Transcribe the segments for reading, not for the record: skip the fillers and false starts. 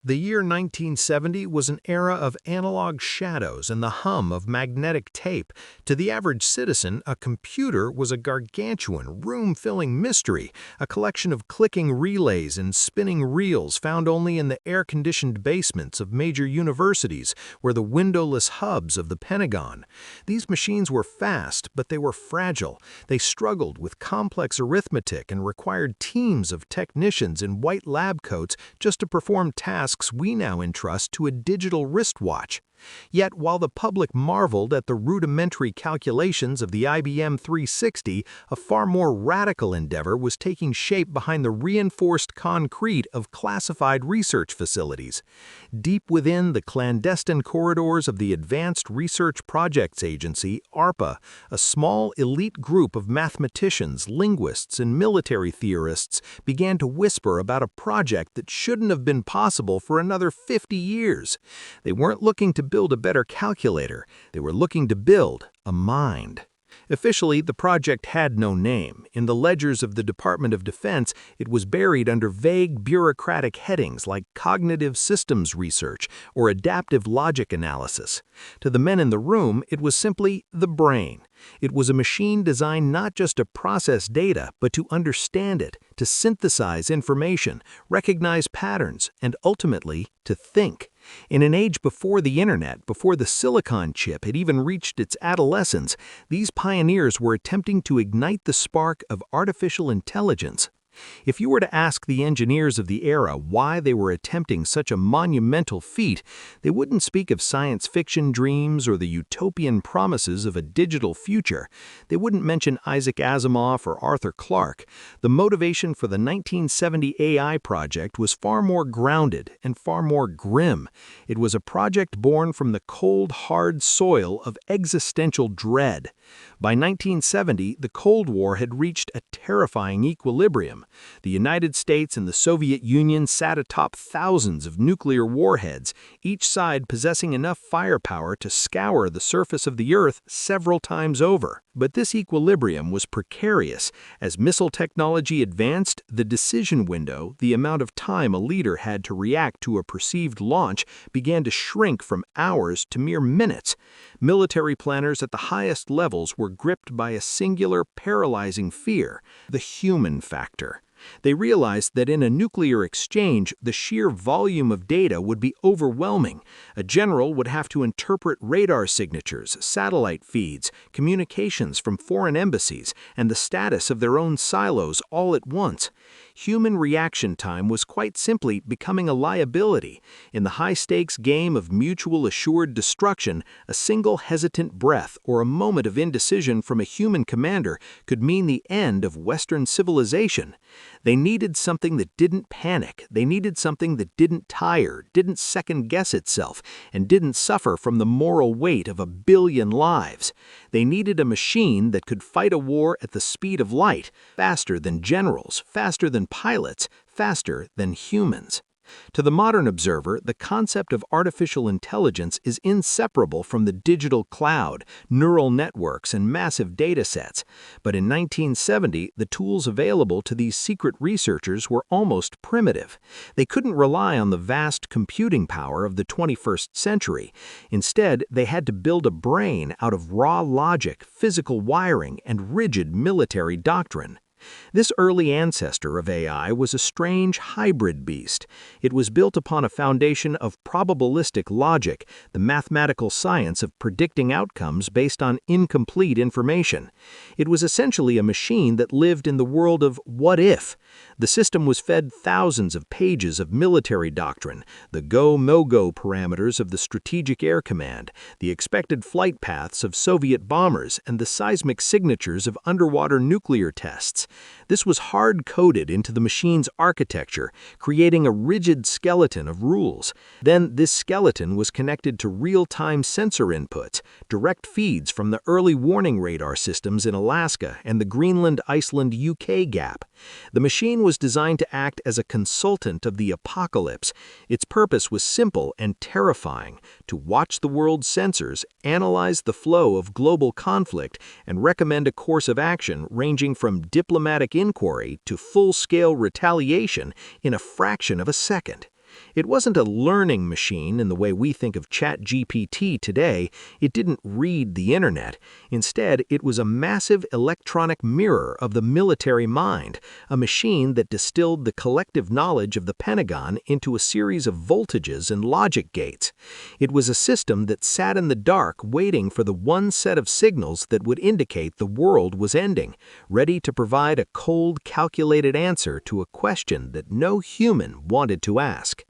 The year 1970 was an era of analog shadows and the hum of magnetic tape. To the average citizen, a computer was a gargantuan, room-filling mystery, a collection of clicking relays and spinning reels found only in the air-conditioned basements of major universities or the windowless hubs of the Pentagon. These machines were fast, but they were fragile. They struggled with complex arithmetic and required teams of technicians in white lab coats just to perform tasks we now entrust to a digital wristwatch. Yet, while the public marveled at the rudimentary calculations of the IBM 360, a far more radical endeavor was taking shape behind the reinforced concrete of classified research facilities. Deep within the clandestine corridors of the Advanced Research Projects Agency, ARPA, a small elite group of mathematicians, linguists, and military theorists began to whisper about a project that shouldn't have been possible for another 50 years. They weren't looking to build a better calculator. They were looking to build a mind. Officially, the project had no name. In the ledgers of the Department of Defense, it was buried under vague bureaucratic headings like cognitive systems research or adaptive logic analysis. To the men in the room, it was simply the brain. It was a machine designed not just to process data, but to understand it, to synthesize information, recognize patterns, and ultimately, to think. In an age before the internet, before the silicon chip had even reached its adolescence, these pioneers were attempting to ignite the spark of artificial intelligence. If you were to ask the engineers of the era why they were attempting such a monumental feat, they wouldn't speak of science fiction dreams or the utopian promises of a digital future. They wouldn't mention Isaac Asimov or Arthur Clarke. The motivation for the 1970 AI project was far more grounded and far more grim. It was a project born from the cold, hard soil of existential dread. By 1970, the Cold War had reached a terrifying equilibrium. The United States and the Soviet Union sat atop thousands of nuclear warheads, each side possessing enough firepower to scour the surface of the Earth several times over. But this equilibrium was precarious. As missile technology advanced, the decision window, the amount of time a leader had to react to a perceived launch, began to shrink from hours to mere minutes. Military planners at the highest levels were gripped by a singular, paralyzing fear: the human factor. They realized that in a nuclear exchange, the sheer volume of data would be overwhelming. A general would have to interpret radar signatures, satellite feeds, communications from foreign embassies, and the status of their own silos all at once. Human reaction time was quite simply becoming a liability. In the high-stakes game of mutual assured destruction, a single hesitant breath or a moment of indecision from a human commander could mean the end of Western civilization. They needed something that didn't panic. They needed something that didn't tire, didn't second-guess itself, and didn't suffer from the moral weight of a billion lives. They needed a machine that could fight a war at the speed of light, faster than generals, faster than pilots, faster than humans. To the modern observer, the concept of artificial intelligence is inseparable from the digital cloud, neural networks, and massive data sets. But in 1970, the tools available to these secret researchers were almost primitive. They couldn't rely on the vast computing power of the 21st century. Instead, they had to build a brain out of raw logic, physical wiring, and rigid military doctrine. This early ancestor of AI was a strange hybrid beast. It was built upon a foundation of probabilistic logic, the mathematical science of predicting outcomes based on incomplete information. It was essentially a machine that lived in the world of what if. The system was fed thousands of pages of military doctrine, the go-no-go parameters of the Strategic Air Command, the expected flight paths of Soviet bombers, and the seismic signatures of underwater nuclear tests. This was hard-coded into the machine's architecture, creating a rigid skeleton of rules. Then this skeleton was connected to real-time sensor inputs, direct feeds from the early warning radar systems in Alaska and the Greenland-Iceland-UK gap. The machine was designed to act as a consultant of the apocalypse. Its purpose was simple and terrifying: to watch the world's sensors, analyze the flow of global conflict, and recommend a course of action ranging from diplomatic inquiry to full-scale retaliation in a fraction of a second. It wasn't a learning machine in the way we think of ChatGPT today. It didn't read the internet. Instead, it was a massive electronic mirror of the military mind, a machine that distilled the collective knowledge of the Pentagon into a series of voltages and logic gates. It was a system that sat in the dark waiting for the one set of signals that would indicate the world was ending, ready to provide a cold, calculated answer to a question that no human wanted to ask.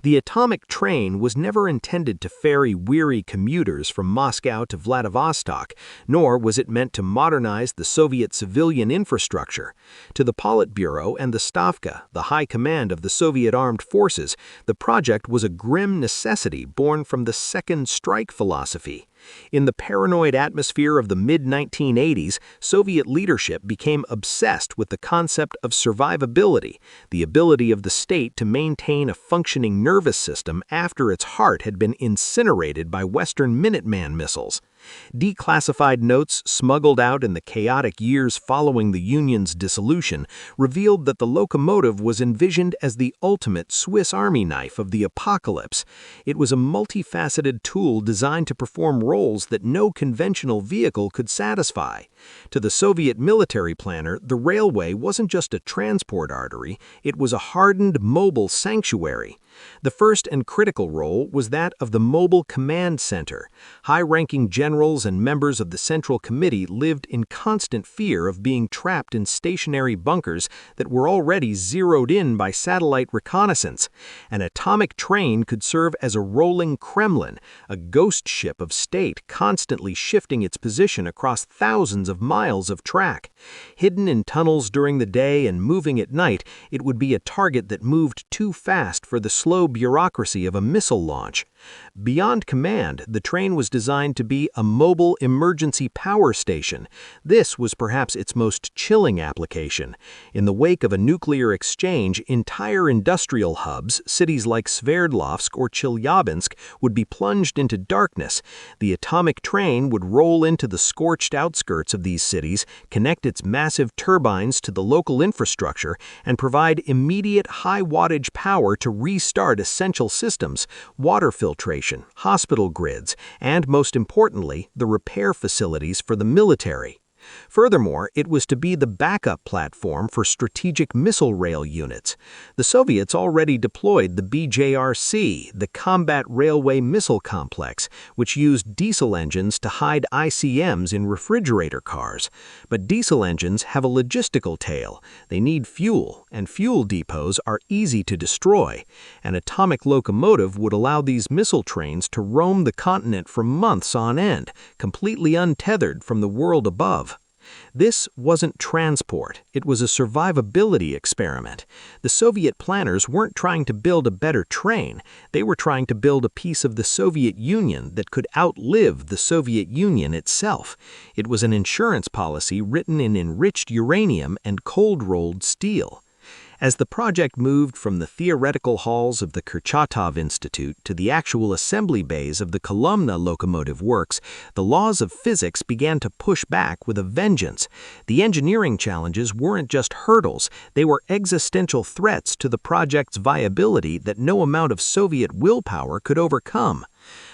The atomic train was never intended to ferry weary commuters from Moscow to Vladivostok, nor was it meant to modernize the Soviet civilian infrastructure. To the Politburo and the Stavka, the high command of the Soviet armed forces, the project was a grim necessity born from the second strike philosophy. In the paranoid atmosphere of the mid-1980s, Soviet leadership became obsessed with the concept of survivability, the ability of the state to maintain a functioning nervous system after its heart had been incinerated by Western Minuteman missiles. Declassified notes smuggled out in the chaotic years following the Union's dissolution revealed that the locomotive was envisioned as the ultimate Swiss Army knife of the apocalypse. It was a multifaceted tool designed to perform roles that no conventional vehicle could satisfy. To the Soviet military planner, the railway wasn't just a transport artery, it was a hardened, mobile sanctuary. The first and critical role was that of the Mobile Command Center. High-ranking generals and members of the Central Committee lived in constant fear of being trapped in stationary bunkers that were already zeroed in by satellite reconnaissance. An atomic train could serve as a rolling Kremlin, a ghost ship of state constantly shifting its position across thousands of miles of track. Hidden in tunnels during the day and moving at night, it would be a target that moved too fast for the slow bureaucracy of a missile launch. Beyond command, the train was designed to be a mobile emergency power station. This was perhaps its most chilling application. In the wake of a nuclear exchange, entire industrial hubs, cities like Sverdlovsk or Chelyabinsk, would be plunged into darkness. The atomic train would roll into the scorched outskirts of these cities, connect its massive turbines to the local infrastructure, and provide immediate high-wattage power to restart essential systems, water filtration, hospital grids, and most importantly, the repair facilities for the military. Furthermore, it was to be the backup platform for strategic missile rail units. The Soviets already deployed the BJRC, the Combat Railway Missile Complex, which used diesel engines to hide ICMs in refrigerator cars. But diesel engines have a logistical tail. They need fuel, and fuel depots are easy to destroy. An atomic locomotive would allow these missile trains to roam the continent for months on end, completely untethered from the world above. This wasn't transport, it was a survivability experiment. The Soviet planners weren't trying to build a better train, they were trying to build a piece of the Soviet Union that could outlive the Soviet Union itself. It was an insurance policy written in enriched uranium and cold-rolled steel. As the project moved from the theoretical halls of the Kurchatov Institute to the actual assembly bays of the Kolomna Locomotive Works, the laws of physics began to push back with a vengeance. The engineering challenges weren't just hurdles, they were existential threats to the project's viability that no amount of Soviet willpower could overcome.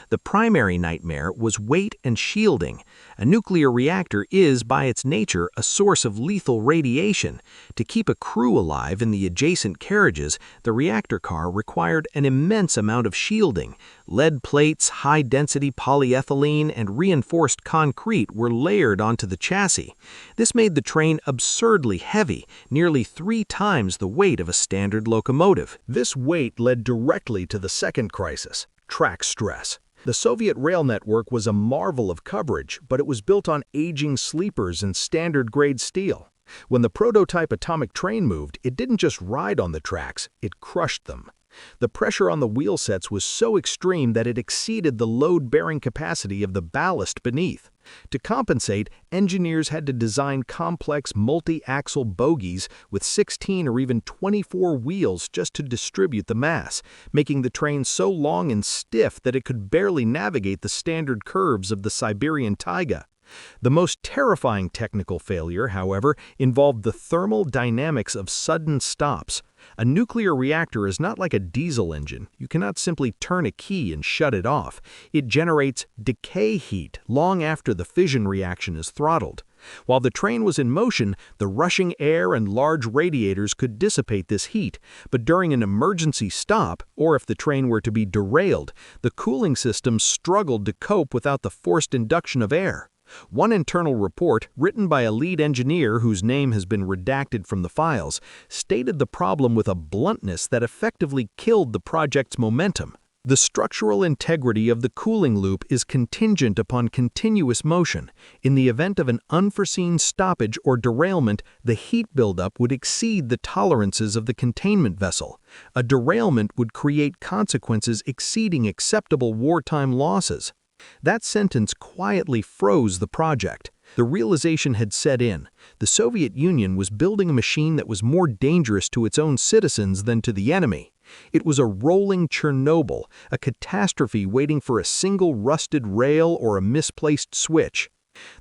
The primary nightmare was weight and shielding. A nuclear reactor is, by its nature, a source of lethal radiation. To keep a crew alive in the adjacent carriages, the reactor car required an immense amount of shielding. Lead plates, high-density polyethylene, and reinforced concrete were layered onto the chassis. This made the train absurdly heavy, nearly 3 times the weight of a standard locomotive. This weight led directly to the second crisis: track stress. The Soviet rail network was a marvel of coverage, but it was built on aging sleepers and standard-grade steel. When the prototype atomic train moved, it didn't just ride on the tracks, it crushed them. The pressure on the wheel sets was so extreme that it exceeded the load-bearing capacity of the ballast beneath. To compensate, engineers had to design complex multi-axle bogies with 16 or even 24 wheels just to distribute the mass, making the train so long and stiff that it could barely navigate the standard curves of the Siberian taiga. The most terrifying technical failure, however, involved the thermal dynamics of sudden stops. A nuclear reactor is not like a diesel engine. You cannot simply turn a key and shut it off. It generates decay heat long after the fission reaction is throttled. While the train was in motion, the rushing air and large radiators could dissipate this heat, but during an emergency stop, or if the train were to be derailed, the cooling system struggled to cope without the forced induction of air. One internal report, written by a lead engineer whose name has been redacted from the files, stated the problem with a bluntness that effectively killed the project's momentum. The structural integrity of the cooling loop is contingent upon continuous motion. In the event of an unforeseen stoppage or derailment, the heat buildup would exceed the tolerances of the containment vessel. A derailment would create consequences exceeding acceptable wartime losses. That sentence quietly froze the project. The realization had set in. The Soviet Union was building a machine that was more dangerous to its own citizens than to the enemy. It was a rolling Chernobyl, a catastrophe waiting for a single rusted rail or a misplaced switch.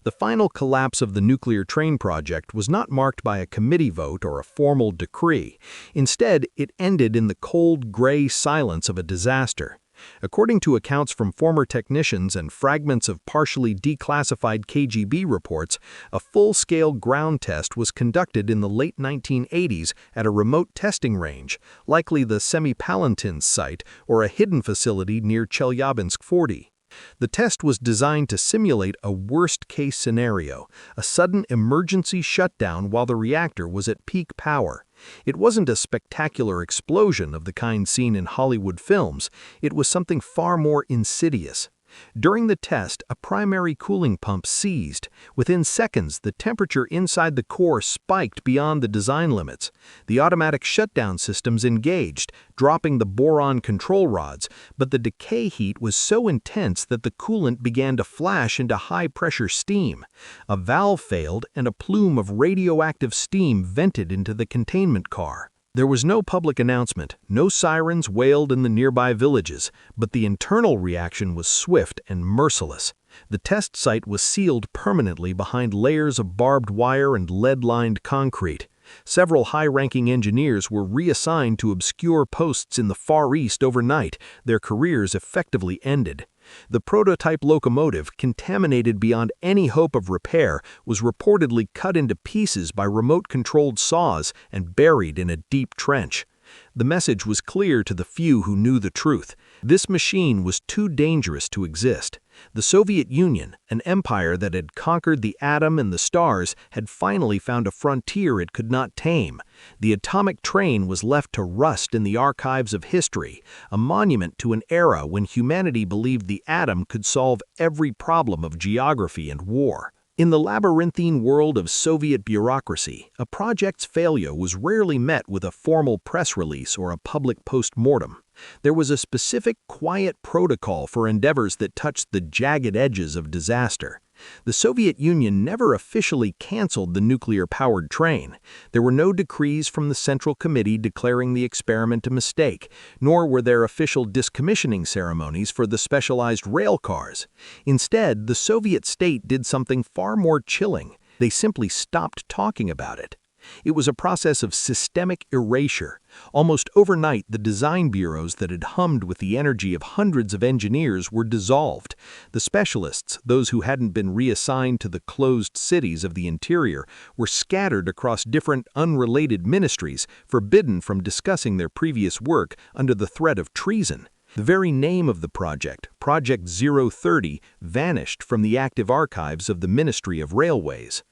The final collapse of the nuclear train project was not marked by a committee vote or a formal decree. Instead, it ended in the cold, gray silence of a disaster. According to accounts from former technicians and fragments of partially declassified KGB reports, a full-scale ground test was conducted in the late 1980s at a remote testing range, likely the Semipalatinsk site or a hidden facility near Chelyabinsk 40. The test was designed to simulate a worst-case scenario, a sudden emergency shutdown while the reactor was at peak power. It wasn't a spectacular explosion of the kind seen in Hollywood films. It was something far more insidious. During the test, a primary cooling pump seized. Within seconds, the temperature inside the core spiked beyond the design limits. The automatic shutdown systems engaged, dropping the boron control rods, but the decay heat was so intense that the coolant began to flash into high-pressure steam. A valve failed, and a plume of radioactive steam vented into the containment car. There was no public announcement, no sirens wailed in the nearby villages, but the internal reaction was swift and merciless. The test site was sealed permanently behind layers of barbed wire and lead-lined concrete. Several high-ranking engineers were reassigned to obscure posts in the Far East overnight, their careers effectively ended. The prototype locomotive, contaminated beyond any hope of repair, was reportedly cut into pieces by remote-controlled saws and buried in a deep trench. The message was clear to the few who knew the truth. This machine was too dangerous to exist. The Soviet Union, an empire that had conquered the atom and the stars, had finally found a frontier it could not tame. The atomic train was left to rust in the archives of history, a monument to an era when humanity believed the atom could solve every problem of geography and war. In the labyrinthine world of Soviet bureaucracy, a project's failure was rarely met with a formal press release or a public post-mortem. There was a specific, quiet protocol for endeavors that touched the jagged edges of disaster. The Soviet Union never officially canceled the nuclear-powered train. There were no decrees from the Central Committee declaring the experiment a mistake, nor were there official discommissioning ceremonies for the specialized rail cars. Instead, the Soviet state did something far more chilling. They simply stopped talking about it. It was a process of systemic erasure. Almost overnight, the design bureaus that had hummed with the energy of hundreds of engineers were dissolved. The specialists, those who hadn't been reassigned to the closed cities of the interior, were scattered across different unrelated ministries, forbidden from discussing their previous work under the threat of treason. The very name of the project, Project 030, vanished from the active archives of the Ministry of Railways.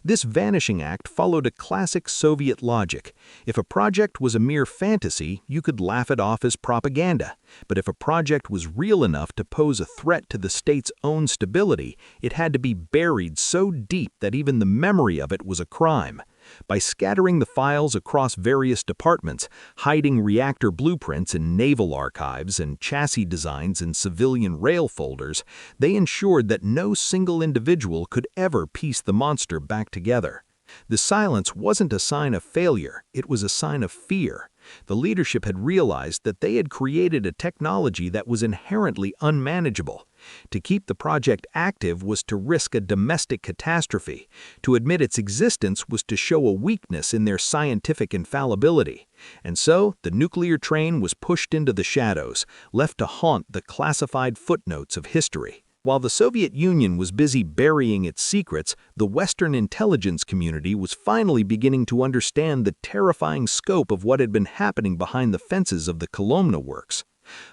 This vanishing act followed a classic Soviet logic. If a project was a mere fantasy, you could laugh it off as propaganda. But if a project was real enough to pose a threat to the state's own stability, it had to be buried so deep that even the memory of it was a crime. By scattering the files across various departments, hiding reactor blueprints in naval archives and chassis designs in civilian rail folders, they ensured that no single individual could ever piece the monster back together. The silence wasn't a sign of failure, it was a sign of fear. The leadership had realized that they had created a technology that was inherently unmanageable. To keep the project active was to risk a domestic catastrophe. To admit its existence was to show a weakness in their scientific infallibility. And so, the nuclear train was pushed into the shadows, left to haunt the classified footnotes of history. While the Soviet Union was busy burying its secrets, the Western intelligence community was finally beginning to understand the terrifying scope of what had been happening behind the fences of the Kolomna works.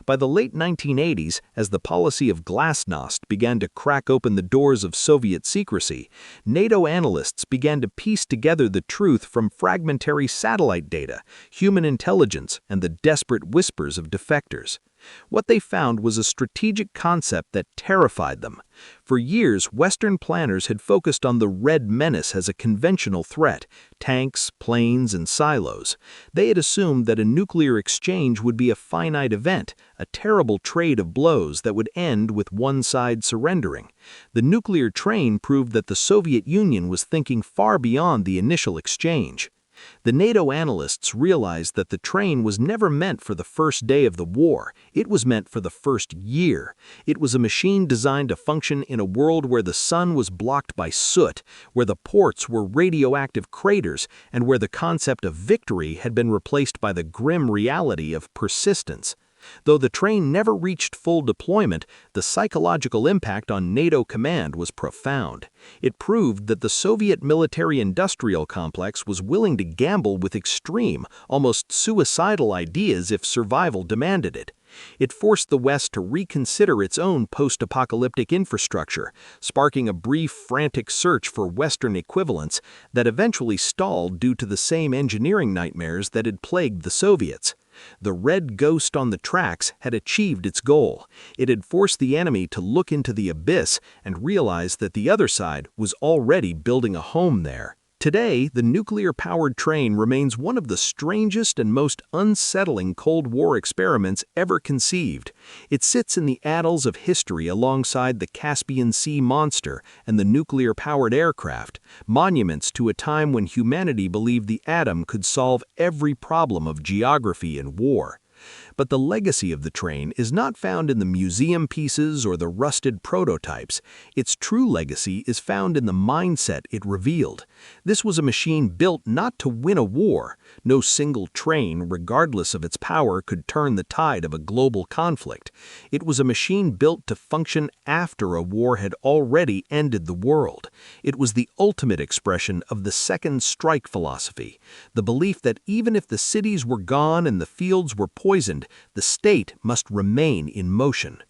By the late 1980s, as the policy of glasnost began to crack open the doors of Soviet secrecy, NATO analysts began to piece together the truth from fragmentary satellite data, human intelligence, and the desperate whispers of defectors. What they found was a strategic concept that terrified them. For years, Western planners had focused on the Red Menace as a conventional threat: tanks, planes, and silos. They had assumed that a nuclear exchange would be a finite event, a terrible trade of blows that would end with one side surrendering. The nuclear train proved that the Soviet Union was thinking far beyond the initial exchange. The NATO analysts realized that the train was never meant for the first day of the war. It was meant for the first year. It was a machine designed to function in a world where the sun was blocked by soot, where the ports were radioactive craters, and where the concept of victory had been replaced by the grim reality of persistence. Though the train never reached full deployment, the psychological impact on NATO command was profound. It proved that the Soviet military-industrial complex was willing to gamble with extreme, almost suicidal ideas if survival demanded it. It forced the West to reconsider its own post-apocalyptic infrastructure, sparking a brief, frantic search for Western equivalents that eventually stalled due to the same engineering nightmares that had plagued the Soviets. The red ghost on the tracks had achieved its goal. It had forced the enemy to look into the abyss and realize that the other side was already building a home there. Today, the nuclear-powered train remains one of the strangest and most unsettling Cold War experiments ever conceived. It sits in the annals of history alongside the Caspian Sea monster and the nuclear-powered aircraft, monuments to a time when humanity believed the atom could solve every problem of geography and war. But the legacy of the train is not found in the museum pieces or the rusted prototypes. Its true legacy is found in the mindset it revealed. This was a machine built not to win a war. No single train, regardless of its power, could turn the tide of a global conflict. It was a machine built to function after a war had already ended the world. It was the ultimate expression of the second strike philosophy, the belief that even if the cities were gone and the fields were poisoned, the state must remain in motion.